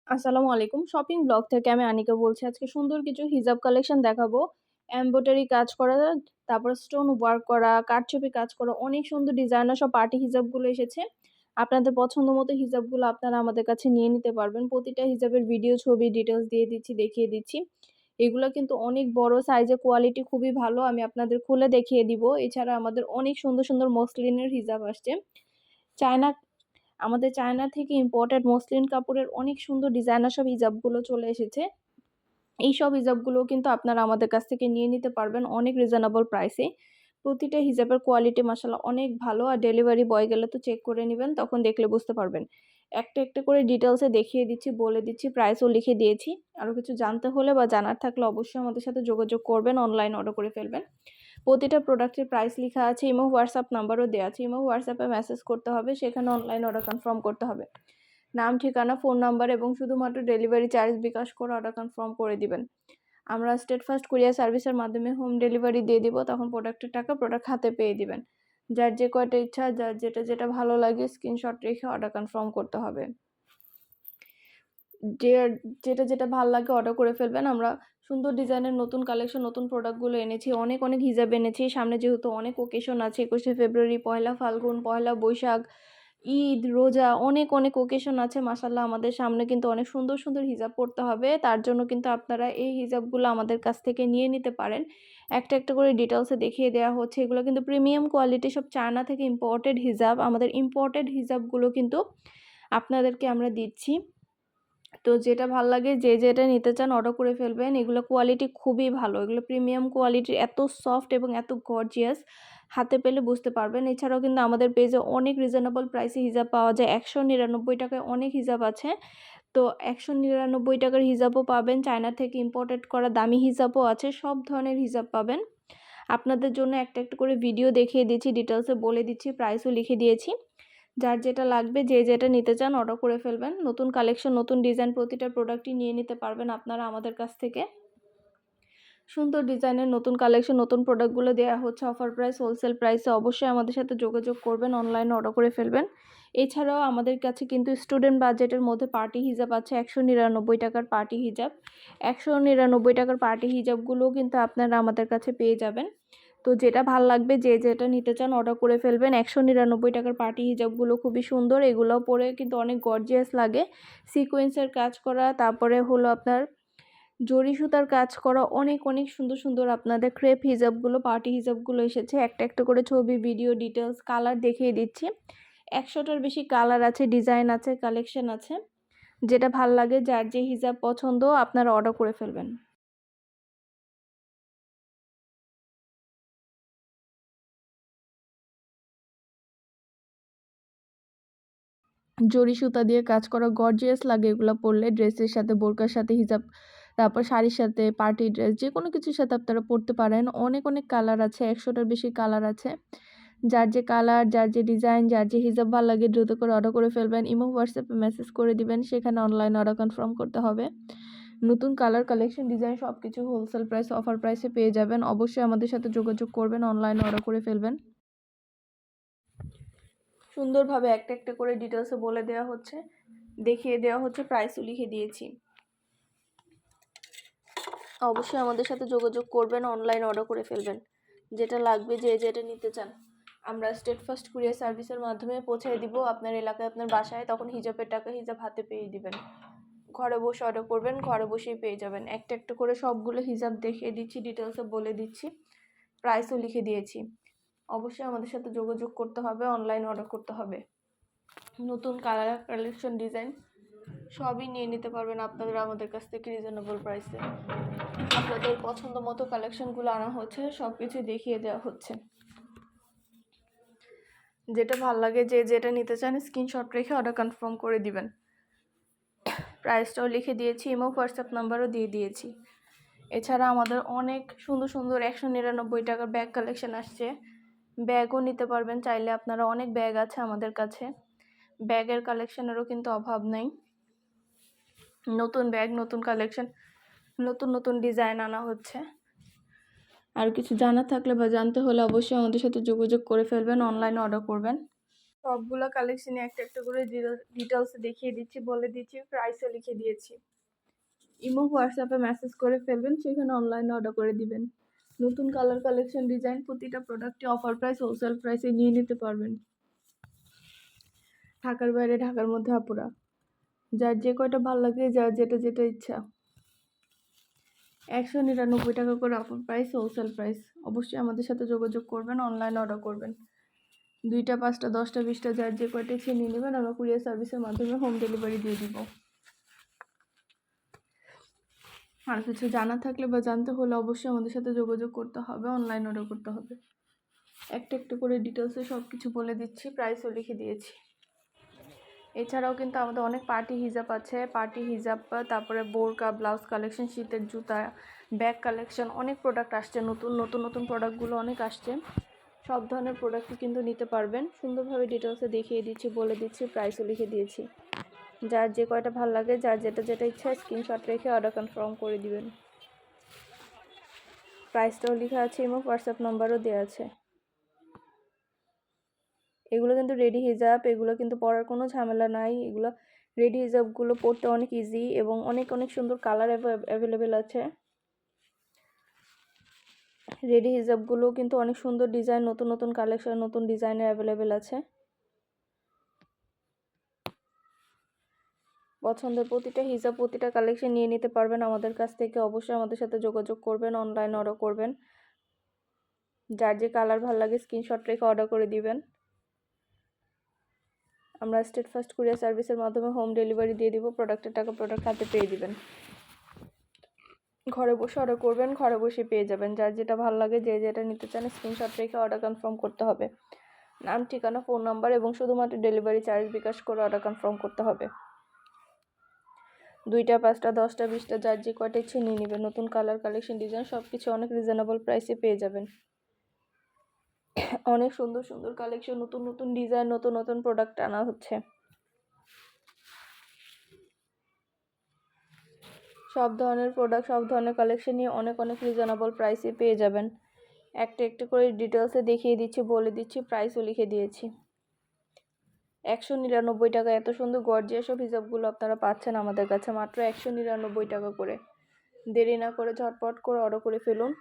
আসসালামু আলাইকুম। Shopping blog থেকে আমি আনিকা বলছি। আজকে সুন্দর কিছু হিজাব কালেকশন দেখাবো। এমব্রয়ডারি কাজ করা, তারপর স্টোন ওয়ার্ক করা, কারচুপি কাজ করা, অনেক সুন্দর ডিজাইনার সব পার্টি হিজাবগুলো এসেছে। আপনাদের পছন্দ মতো হিজাবগুলো আপনারা আমাদের কাছে নিয়ে নিতে পারবেন। প্রতিটা হিজাবের ভিডিও, ছবি, ডিটেইলস দিয়ে দিচ্ছি, দেখিয়ে দিচ্ছি। এগুলা কিন্তু অনেক বড় সাইজে, কোয়ালিটি খুবই ভালো। আমি আপনাদের খুলে দেখিয়ে দিব। এছাড়া আমাদের অনেক সুন্দর, সুন্দর মসলিনের হিজাব আসছে। চায়না আমাদের চায়না থেকে ইম্পোর্টেড মসলিন কাপড়ের অনেক সুন্দর ডিজাইনার সব হিজাবগুলো চলে এসেছে। এইসব হিজাবগুলো কিন্তু আপনারা আমাদের কাছ থেকে নিয়ে নিতে পারবেন অনেক রিজনেবল প্রাইসে। প্রতিটা হিজাবের কোয়ালিটি মাশাআল্লাহ অনেক ভালো। আর ডেলিভারি বয় গেলে তো চেক করে নিবেন, তখন দেখলে বুঝতে পারবেন। একটা, একটা করে ডিটেইলসে দেখিয়ে দিচ্ছি, বলে দিচ্ছি, প্রাইসও লিখে দিয়েছি। আরো কিছু জানতে হলে বা জানার থাকলে অবশ্যই আমাদের সাথে যোগাযোগ করবেন, অনলাইন অর্ডার করে ফেলবেন। প্রতিটা প্রোডাক্টের প্রাইস লিখা আছে, ইমো হোয়াটসঅ্যাপ নাম্বারও দেওয়া আছে। ইমো হোয়াটসঅ্যাপে মেসেজ করতে হবে, সেখানে অনলাইন অর্ডার কনফার্ম করতে হবে। নাম, ঠিকানা, ফোন নাম্বার এবং শুধুমাত্র ডেলিভারি চার্জ বিকাশ করে অর্ডার কনফার্ম করে দিবেন। আমরা স্টেটফাস্ট কুরিয়ার সার্ভিসের মাধ্যমে হোম ডেলিভারি দিয়ে দিব। তখন প্রোডাক্টের টাকা প্রোডাক্ট হাতে পেয়ে দিবেন। যার যে কয়টা ইচ্ছা, যার যেটা ভালো লাগে স্ক্রিনশট রেখে অর্ডার কনফার্ম করতে হবে। যে যেটা ভাল লাগে অর্ডার করে ফেলবেন। আমরা সুন্দর ডিজাইনের নতুন কালেকশন, নতুন প্রোডাক্টগুলো এনেছি। অনেক হিজাব এনেছি। সামনে যেহেতু অনেক ওকেশন আছে, 21শে ফেব্রুয়ারি, পয়লা ফাল্গুন, পয়লা বৈশাখ, ঈদ, রোজা, অনেক ওকেশন আছে। মাশাআল্লাহ আমাদের সামনে কিন্তু অনেক সুন্দর, সুন্দর হিজাব পরতে হবে। তার জন্য কিন্তু আপনারা এই হিজাবগুলো আমাদের কাছ থেকে নিয়ে নিতে পারেন। একটা, একটা করে ডিটেইলসে দেখিয়ে দেওয়া হচ্ছে। এগুলো কিন্তু প্রিমিয়াম কোয়ালিটি, সব চায়না থেকে ইম্পোর্টেড হিজাব। আমাদের ইম্পোর্টেড হিজাবগুলো কিন্তু আপনাদেরকে আমরা দিচ্ছি। তো যেটা ভাল লাগে, যেটা নিতে চান অর্ডার করে ফেলবেন। এগুলো কোয়ালিটি খুবই ভালো। এগুলো প্রিমিয়াম কোয়ালিটির, এত সফট এবং এত গর্জিয়াস, হাতে পেলে বুঝতে পারবেন। এছাড়াও কিন্তু আমাদের পেজে অনেক রিজনেবল প্রাইসে হিজাব পাওয়া যায়। ১৯৯ টাকায় অনেক হিজাব আছে। তো ১৯৯ টাকার হিজাবও পাবেন, চায়না থেকে ইম্পোর্টেড করা দামি হিজাবও আছে। সব ধরনের হিজাব পাবেন। আপনাদের জন্য একটা, একটা করে ভিডিও দেখিয়ে দিচ্ছি, ডিটেইলসে বলে দিচ্ছি, প্রাইসও লিখে দিয়েছি। যার যেটা লাগবে, যেটা নিতে চান অর্ডার করে ফেলবেন। নতুন কালেকশন, নতুন ডিজাইন, প্রতিটা প্রোডাক্টই নিয়ে নিতে পারবেন আপনারা আমাদের কাছ থেকে। সুন্দর ডিজাইনের নতুন কালেকশন, নতুন প্রোডাক্টগুলো দেওয়া হচ্ছে অফার প্রাইস, হোলসেল প্রাইসে। অবশ্যই আমাদের সাথে যোগাযোগ করবেন, অনলাইনে অর্ডার করে ফেলবেন। এছাড়াও আমাদের কাছে কিন্তু স্টুডেন্ট বাজেটের মধ্যে পার্টি হিজাব আছে। ১৯৯ টাকার পার্টি হিজাব। ১৯৯ টাকার পার্টি হিজাবগুলোও কিন্তু আপনারা আমাদের কাছে পেয়ে যাবেন। তো যেটা ভাল লাগবে, যেটা নিতে চান অর্ডার করে ফেলবেন। ১৯৯ টাকার পার্টি হিজাবগুলো খুবই সুন্দর। এগুলো পরে কিন্তু অনেক গর্জিয়াস লাগে। সিকোয়েন্সের কাজ করা, তারপরে হলো আপনার জরি সুতার কাজ করা, অনেক সুন্দর, সুন্দর আপনাদের ক্রেপ হিজাবগুলো, পার্টি হিজাবগুলো এসেছে। একটা, একটা করে ছবি, ভিডিও, ডিটেইলস, কালার দেখিয়ে দিচ্ছি। ১০০টার বেশি কালার আছে, ডিজাইন আছে, কালেকশন আছে। যেটা ভাল লাগে, যার যে হিজাব পছন্দ আপনারা অর্ডার করে ফেলবেন। জরি সুতা দিয়ে কাজ করা, গর্জিয়াস লাগে এগুলো পরলে। ড্রেসের সাথে, বোরকার সাথে, হিজাব, তারপর শাড়ির সাথে, পার্টি ড্রেস, যেকোনো কিছুর সাথে আপনারা পরতে পারেন। অনেক কালার আছে, ১০০টার বেশি কালার আছে। যার যে কালার, যার যে ডিজাইন, যার যে হিজাব ভালো লাগে দ্রুত করে অর্ডার করে ফেলবেন। ইমো হোয়াটসঅ্যাপে মেসেজ করে দিবেন, সেখানে অনলাইন অর্ডার কনফার্ম করতে হবে। নতুন কালার, কালেকশন, ডিজাইন সব কিছু হোলসেল প্রাইস, অফার প্রাইসে পেয়ে যাবেন। অবশ্যই আমাদের সাথে যোগাযোগ করবেন, অনলাইনে অর্ডার করে ফেলবেন। সুন্দরভাবে একটা, একটা করে ডিটেলসে বলে দেওয়া হচ্ছে, দেখিয়ে দেওয়া হচ্ছে, প্রাইসও লিখে দিয়েছি। অবশ্যই আমাদের সাথে যোগাযোগ করবেন, অনলাইন অর্ডার করে ফেলবেন। যেটা লাগবে, যেটা নিতে চান আমরা স্টেটফাস্ট কুরিয়ার সার্ভিসের মাধ্যমে পৌঁছে দিব আপনার এলাকায়, আপনার বাসায়। তখন হিজাবের টাকা হিজাব হাতে পেয়ে দিবেন। ঘরে বসে অর্ডার করবেন, ঘরে বসেই পেয়ে যাবেন। একটা, একটা করে সবগুলো হিজাব দেখিয়ে দিচ্ছি, ডিটেলসে বলে দিচ্ছি, প্রাইসও লিখে দিয়েছি। অবশ্যই আমাদের সাথে যোগাযোগ করতে হবে, অনলাইন অর্ডার করতে হবে। নতুন কালার, কালেকশন, ডিজাইন সবই নিয়ে নিতে পারবেন আপনারা আমাদের কাছ থেকে রিজনেবল প্রাইসে। আপনাদের পছন্দ মতো কালেকশনগুলো আনা হচ্ছে, সব কিছু দেখিয়ে দেওয়া হচ্ছে। যেটা ভাল লাগে, যেটা নিতে চান স্ক্রিনশট রেখে অর্ডার কনফার্ম করে দিবেন। প্রাইসটাও লিখে দিয়েছি, ইমো হোয়াটসঅ্যাপ নাম্বারও দিয়ে দিয়েছি। এছাড়া আমাদের অনেক সুন্দর সুন্দর ১৯৯ টাকার ব্যাগ কালেকশন আসছে। ব্যাগও নিতে পারবেন চাইলে আপনারা। অনেক ব্যাগ আছে আমাদের কাছে, ব্যাগের কালেকশনেরও কিন্তু অভাব নেই। নতুন ব্যাগ, নতুন কালেকশন, নতুন ডিজাইন আনা হচ্ছে। আর কিছু জানা থাকলে বা জানতে হলে অবশ্যই আমাদের সাথে যোগাযোগ করে ফেলবেন, অনলাইনে অর্ডার করবেন। সবগুলো কালেকশনে একটা একটা করে ডিটেলস দেখিয়ে দিচ্ছি, বলে দিচ্ছি, প্রাইসও লিখে দিয়েছি। ইমো হোয়াটসঅ্যাপে মেসেজ করে ফেলবেন, সেখানে অনলাইনে অর্ডার করে দিবেন। নতুন কালার কালেকশন ডিজাইন প্রতিটা প্রোডাক্টে অফার প্রাইস হোলসেল প্রাইসে নিয়ে নিতে পারবেন। ঢাকার বাইরে ঢাকার মধ্যে আপুরা, যার যে কয়টা ভালো লাগে, যার যেটা যেটা ইচ্ছা। 199 টাকা করে অফার প্রাইস হোলসেল প্রাইস। অবশ্যই আমাদের সাথে যোগাযোগ করবেন, অনলাইন অর্ডার করবেন। 2টা 5টা 10টা 20টা যার যে কয়টা ইচ্ছে নিয়ে নেবেন, আমরা কুরিয়ার সার্ভিসের মাধ্যমে হোম ডেলিভারি দিয়ে দিব। আর কিছু জানা থাকলে বা জানতে হলে অবশ্যই আমাদের সাথে যোগাযোগ করতে হবে, অনলাইন অর্ডার করতে হবে। একটা একটু করে ডিটেলসে সব কিছু বলে দিচ্ছি, প্রাইসও লিখে দিয়েছি। এছাড়াও কিন্তু আমাদের অনেক পার্টি হিজাব আছে, পার্টি হিজাব, তারপরে বোরকা, ব্লাউজ কালেকশন, শীতের জুতা, ব্যাগ কালেকশন, অনেক প্রোডাক্ট আসছে, নতুন নতুন নতুন প্রোডাক্টগুলো অনেক আসছে। সব ধরনের প্রোডাক্টই কিন্তু নিতে পারবেন। সুন্দরভাবে ডিটেলসে দেখিয়ে দিচ্ছি, বলে দিচ্ছি, প্রাইসও লিখে দিয়েছি। যার যে কয়টা ভালো লাগে, যার যেটা যেটা ইচ্ছা স্ক্রিনশট রেখে অর্ডার কনফার্ম করে দিবেন। প্রাইসটাও লেখা আছে এবং হোয়াটসঅ্যাপ নাম্বারও দেওয়া আছে। এগুলো কিন্তু রেডি হিজাব, এগুলো কিন্তু পরার কোনো ঝামেলা নাই। এগুলো রেডি হিজাবগুলো পরতে অনেক ইজি এবং অনেক অনেক সুন্দর কালার অ্যাভেলেবেল আছে। রেডি হিজাবগুলো কিন্তু অনেক সুন্দর ডিজাইন, নতুন নতুন কালেকশন, নতুন ডিজাইনের অ্যাভেলেবেল আছে। পছন্দের প্রতিটা হিজাব, প্রতিটা কালেকশন নিয়ে নিতে পারবেন আমাদের কাছ থেকে। অবশ্যই আমাদের সাথে যোগাযোগ করবেন, অনলাইন অর্ডার করবেন। যার যে কালার ভালো লাগে স্ক্রিনশট রেখে অর্ডার করে দিবেন। আমরা স্টেট ফার্স্ট কুরিয়ার সার্ভিসের মাধ্যমে হোম ডেলিভারি দিয়ে দিব। প্রোডাক্টের টাকা প্রোডাক্ট হাতে পেয়ে দিবেন। ঘরে বসে অর্ডার করবেন, ঘরে বসে পেয়ে যাবেন। যার যেটা ভালো লাগে, যে যেটা নিতে চান স্ক্রিনশট রেখে অর্ডার কনফার্ম করতে হবে। নাম, ঠিকানা, ফোন নাম্বার এবং শুধুমাত্র ডেলিভারি চার্জ বিকাশ করে অর্ডার কনফার্ম করতে হবে। 2টা 5টা 10টা 20টা যার যে কয়টা ইচ্ছে নিয়ে নেবেন। নতুন কালার কালেকশন ডিজাইন সব কিছু অনেক রিজনেবল প্রাইসে পেয়ে যাবেন। অনেক সুন্দর সুন্দর কালেকশন, নতুন নতুন ডিজাইন, নতুন নতুন প্রোডাক্ট আনা হচ্ছে। সব ধরনের প্রোডাক্ট, সব ধরনের কালেকশন নিয়ে অনেক অনেক রিজনেবল প্রাইসে পেয়ে যাবেন। একটা একটা করে ডিটেলসে দেখিয়ে দিচ্ছি, বলে দিচ্ছি, প্রাইসও লিখে দিয়েছি। 199 টাকা এত সুন্দর গর্জিয়াস সব হিজাবগুলো আপনারা পাচ্ছেন আমাদের কাছে মাত্র 199 টাকা করে। দেরি না করে ঝটপট করে অর্ডার করে ফেলুন।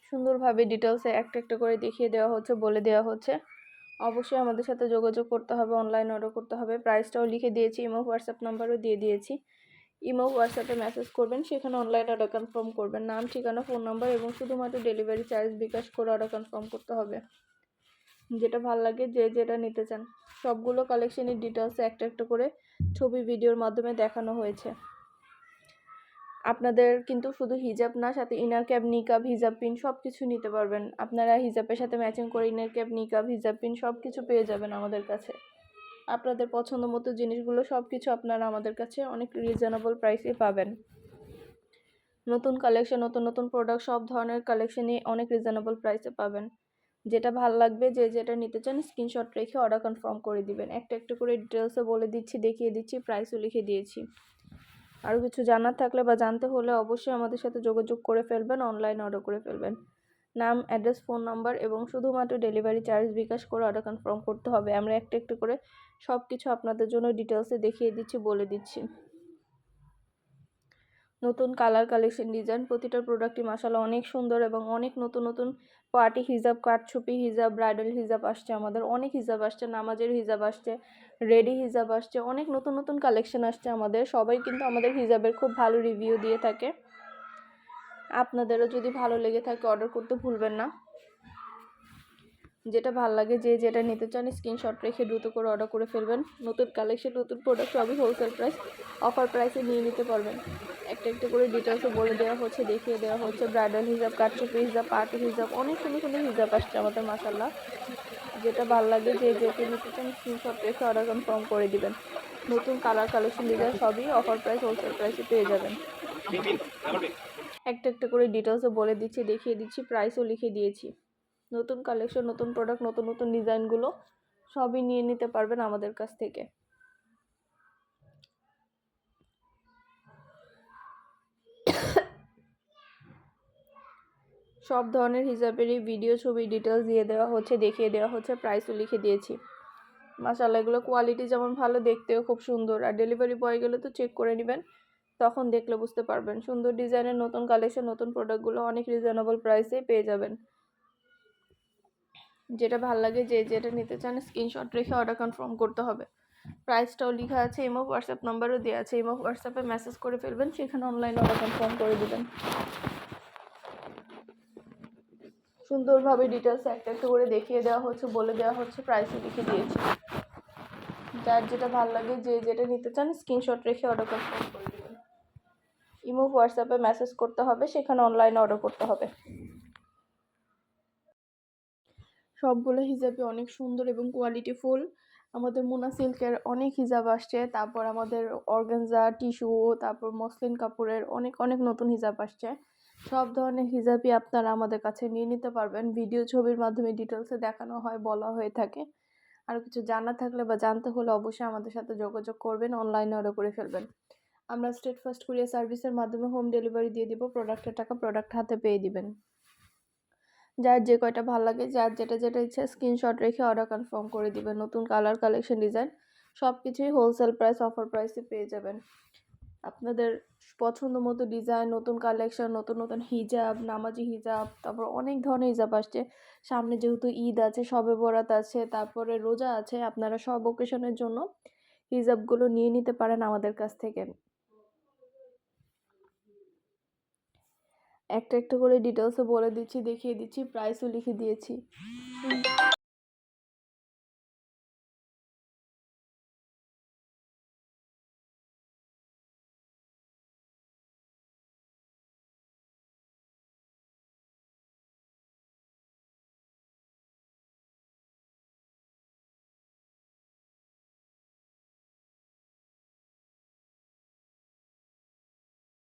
সুন্দরভাবে ডিটেলসে একটা একটা করে দেখিয়ে দেওয়া হচ্ছে, বলে দেওয়া হচ্ছে। অবশ্যই আমাদের সাথে যোগাযোগ করতে হবে, অনলাইন অর্ডার করতে হবে। প্রাইসটাও লিখে দিয়েছি, ইমো হোয়াটসঅ্যাপ নাম্বারও দিয়ে দিয়েছি। ইমো হোয়াটসঅ্যাপে মেসেজ করবেন, সেখানে অনলাইন অর্ডার কনফার্ম করবেন। নাম, ঠিকানা, ফোন নাম্বার এবং শুধুমাত্র ডেলিভারি চার্জ বিকাশ করে অর্ডার কনফার্ম করতে হবে। যেটা ভালো লাগে, যে যেটা নিতে চান। সবগুলো কালেকশনের ডিটেলসে একটা একটা করে ছবি ভিডিওর মাধ্যমে দেখানো হয়েছে। আপনাদের কিন্তু শুধু হিজাব না, সাথে ইনার ক্যাপ, নিকাব, হিজাব পিন সব কিছু নিতে পারবেন। আপনারা হিজাবের সাথে ম্যাচিং করে ইনার ক্যাপ, নিকাব, হিজাব পিন সব কিছু পেয়ে যাবেন আমাদের কাছে। আপনাদের পছন্দ মতো জিনিসগুলো সব কিছু আপনারা আমাদের কাছে অনেক রিজনেবল প্রাইসে পাবেন। নতুন কালেকশন, নতুন নতুন প্রোডাক্ট, সব ধরনের কালেকশনই অনেক রিজনেবল প্রাইসে পাবেন। যেটা ভালো লাগবে, যে যেটা নিতে চান স্ক্রিনশট রেখে অর্ডার কনফার্ম করে দিবেন। একটা একটা করে ডিটেলসে বলে দিচ্ছি, দেখিয়ে দিচ্ছি, প্রাইসও লিখে দিয়েছি। আরও কিছু জানার থাকলে বা জানতে হলে অবশ্যই আমাদের সাথে যোগাযোগ করে ফেলবেন, অনলাইন অর্ডার করে ফেলবেন। নাম, অ্যাড্রেস, ফোন নাম্বার এবং শুধুমাত্র ডেলিভারি চার্জ বিকাশ করে অর্ডার কনফার্ম করতে হবে। আমরা একটা একটা করে সব কিছু আপনাদের জন্য ডিটেলসে দেখিয়ে দিচ্ছি, বলে দিচ্ছি। নতুন কালার কালেকশন ডিজাইন, প্রতিটা প্রোডাক্টই মাশাআল্লাহ অনেক সুন্দর এবং অনেক নতুন নতুন পার্টি হিজাব, কাঠছুপি হিজাব, ব্রাইডাল হিজাব আসছে আমাদের। অনেক হিজাব আসছে, নামাজের হিজাব আসছে, রেডি হিজাব আসছে, অনেক নতুন নতুন কালেকশন আসছে আমাদের। সবাই কিন্তু আমাদের হিজাবের খুব ভালো রিভিউ দিয়ে থাকে। আপনাদেরও যদি ভালো লেগে থাকে অর্ডার করতে ভুলবেন না। যেটা ভালো লাগে, যে যেটা নিতে চান স্ক্রিনশট রেখে দ্রুত করে অর্ডার করে ফেলবেন। নতুন কালেকশন, নতুন প্রোডাক্ট সবই হোলসেল প্রাইস, অফার প্রাইসে নিয়ে নিতে পারবেন। একটা একটা করে ডিটেলসে বলে দেওয়া হচ্ছে, দেখিয়ে দেওয়া হচ্ছে। ব্রাইডাল হিজাব, কাঠচুপি হিজাব, পার্টি হিজাব, অনেক সুন্দর সুন্দর হিজাব আসছে আমাদের মাশাআল্লাহ। যেটা ভালো লাগে, যে যেটা নিতে চান স্ক্রিনশট রেখে অর্ডার কনফার্ম করে দিবেন। নতুন কালার কালেকশন ডিজাইন সবই অফার প্রাইস, হোলসেল প্রাইসে পেয়ে যাবেন। একটা একটা করে ডিটেলসে বলে দিচ্ছি, দেখিয়ে দিচ্ছি, প্রাইসও লিখে দিয়েছি। নতুন কালেকশন, নতুন প্রোডাক্ট, নতুন নতুন ডিজাইনগুলো সবই নিয়ে নিতে পারবেন আমাদের কাছ থেকে। সব ধরনের হিজাবেরই ভিডিও ছবি ডিটেলস দিয়ে দেওয়া হচ্ছে, দেখিয়ে দেওয়া হচ্ছে, প্রাইসও লিখে দিয়েছি। মাশাআল্লাহ এগুলো কোয়ালিটি যেমন ভালো, দেখতেও খুব সুন্দর। আর ডেলিভারি বয় গেলে তো চেক করে নেবেন, তখন দেখলে বুঝতে পারবেন। সুন্দর ডিজাইনের নতুন কালেকশন, নতুন প্রোডাক্টগুলো অনেক রিজনেবল প্রাইসে পেয়ে যাবেন। যেটা ভালো লাগে, যে যেটা নিতে চান স্ক্রিনশট রেখে অর্ডার কনফার্ম করতে হবে। প্রাইসটাও লেখা আছে, ইমো হোয়াটসঅ্যাপ নাম্বারও দেওয়া আছে। ইমো হোয়াটসঅ্যাপে মেসেজ করে ফেলবেন, সেখানে অনলাইন অর্ডার কনফার্ম করে দেবেন। সুন্দরভাবে ডিটেলস একটা একটা করে দেখিয়ে দেওয়া হচ্ছে, বলে দেওয়া হচ্ছে, প্রাইসও লিখে দিয়েছি। যার যেটা ভালো লাগে, যে যেটা নিতে চান স্ক্রিনশট রেখে অর্ডার কনফার্ম করে দেবেন। ইমো হোয়াটসঅ্যাপে মেসেজ করতে হবে, সেখানে অনলাইনে অর্ডার করতে হবে। সবগুলো হিজাবই অনেক সুন্দর এবং কোয়ালিটিফুল। আমাদের মুনা সিল্কের অনেক হিজাব আসছে, তারপর আমাদের অর্গানজা, টিস্যু, তারপর মসলিন কাপড়ের অনেক অনেক নতুন হিজাব আসছে। সব ধরনের হিজাবই আপনারা আমাদের কাছে নিয়ে নিতে পারবেন। ভিডিও ছবির মাধ্যমে ডিটেলসে দেখানো হয়, বলা হয়ে থাকে। আর কিছু জানা থাকলে বা জানতে হলে অবশ্যই আমাদের সাথে যোগাযোগ করবেন, অনলাইনে অর্ডার করে ফেলবেন। আমরা স্টেট ফার্স্ট কুরিয়ার সার্ভিসের মাধ্যমে হোম ডেলিভারি দিয়ে দিব। প্রোডাক্টের টাকা প্রোডাক্ট হাতে পেয়ে দিবেন। যার যে কয়টা ভালো লাগে, যার যেটা যেটা ইচ্ছা স্ক্রিনশট রেখে অর্ডার কনফার্ম করে দিবেন। নতুন কালার, কালেকশন, ডিজাইন সব কিছুই হোলসেল প্রাইস, অফার প্রাইসে পেয়ে যাবেন। আপনাদের পছন্দ মতো ডিজাইন, নতুন কালেকশন, নতুন নতুন হিজাব, নামাজি হিজাব, তারপর অনেক ধরনের হিজাব আসছে। সামনে যেহেতু ঈদ আছে, শবে বরাত আছে, তারপরে রোজা আছে, আপনারা সব ওকেশনের জন্য হিজাবগুলো নিয়ে নিতে পারেন আমাদের কাছ থেকে। একটা একটা করে ডিটেলসে বলে দিচ্ছি, দেখিয়ে দিচ্ছি, প্রাইসও লিখে দিয়েছি।